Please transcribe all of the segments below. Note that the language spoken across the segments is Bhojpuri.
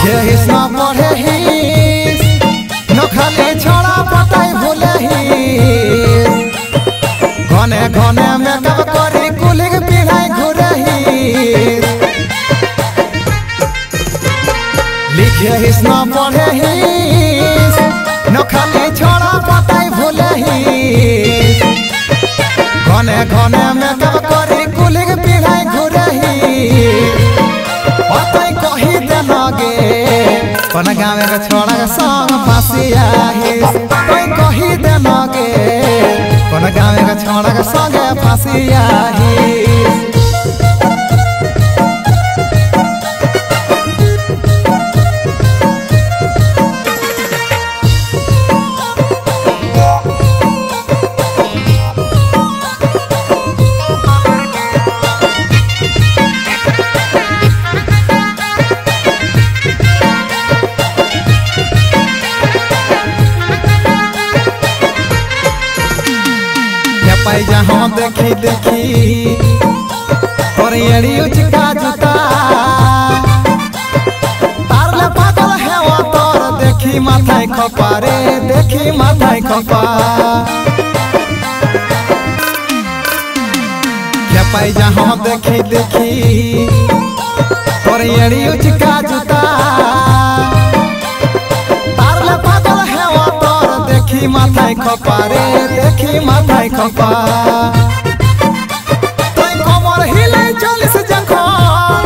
लिखे हिस न पढ़े हिस न खाली छोड़ा पटाई भूले हिस घने घने मेकअप करी कुलिग पिढ़ाई घुरे हिस लिखे हिस न पढ़े हिस न खाली छोड़ा पटाई भूले हिस घने घने मेकअप करी कुलिग पिढ़ाई घुरे हिस अतई कही दे लगे कोन गाँव के छोड़ा के संग फांसिया हिस तई कही दे लगे कोन गाँव के छोड़ा के संग फांसिया हिस जहाँ देखी देखी और एड़ी उचका जूता तारले पागल है वो तोर देखी माथाई खपा रे देखी माथाई खपा क्या पाई जहाँ देखी देखी और एड़ी उचका जूता तारले पागल है वो तोर देखी माथाई खपा रे देखी माथाई खपा तोय कमर हिले चलिस जखन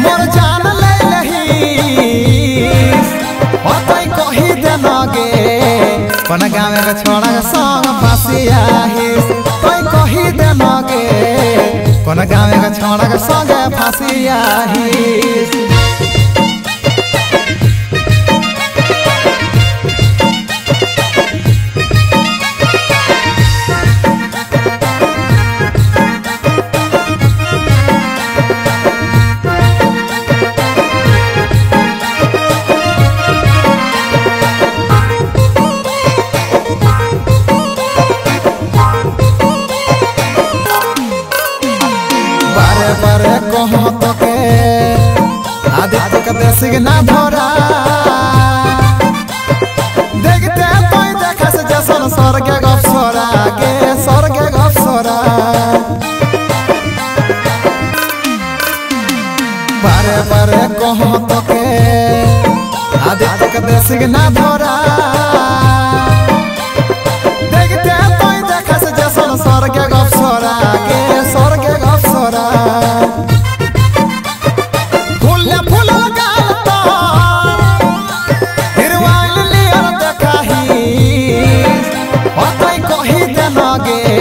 मोर जान ले लहिस ओ तोय कही दे लगे कोन गाँव के छोड़ा के संग फांसिया हिस तोय कही दे लगे कोन गाँव के छोड़ा के संग फांसिया हिस बारे कहो तो के आदित्य का देसिग ना धरा देखते तो देखा से जैसन स्वर्ग गपसरा के स्वर्ग गपसरा बारे बारे कहो तो के आदित्य का देसिग ना धरा देखते तो देखा से जैसन स्वर्ग गपसरा के स्वर्ग गपसरा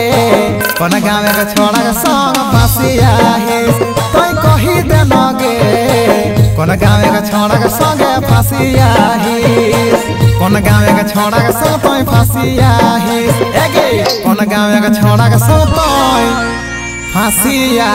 कोन गाँव के छोड़ा के संग फांसिया हिस तोय कही दे लगे कोन गाँव के छोड़ा के संग फांसिया हिस कोन गाँव के छोड़ा के संग तोय फांसिया हिस एगे कोन गाँव के छोड़ा के संग तोय फांसिया